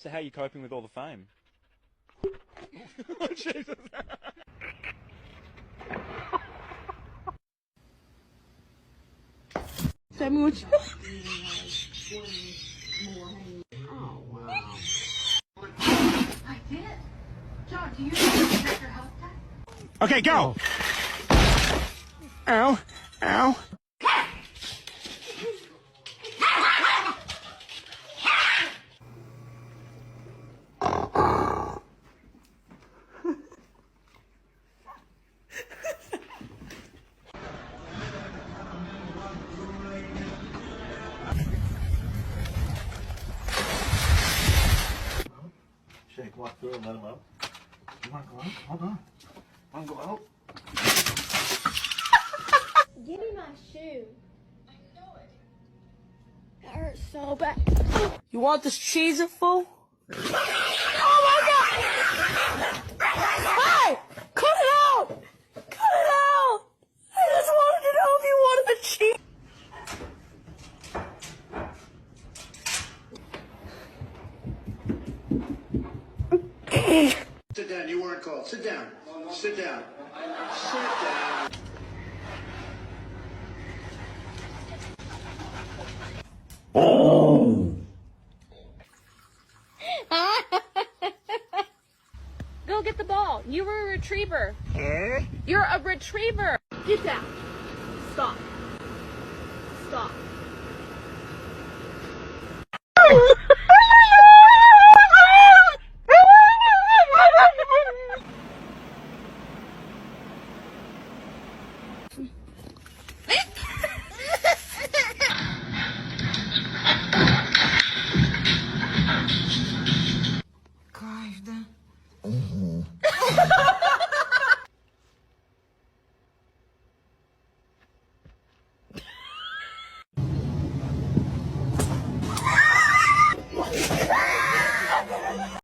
So how are you coping with all the fame? Oh, Jesus. Tell me what you... Oh, wow. I did. John, do you check your health tag? Okay, go! Ow. Ow. Shake, walk through and let him out. You wanna go out? Hold on. Wanna go out? Give me my shoe. I know it. That hurts so bad. You want this cheese, fool? Oh my God! Hey! Cut it out! Cut it out! I just wanted to know if you wanted the cheese. Sit down, you weren't called. Sit down. Sit down. Sit down. Go get the ball. You were a retriever. You're a retriever. Get down. Stop. Stop.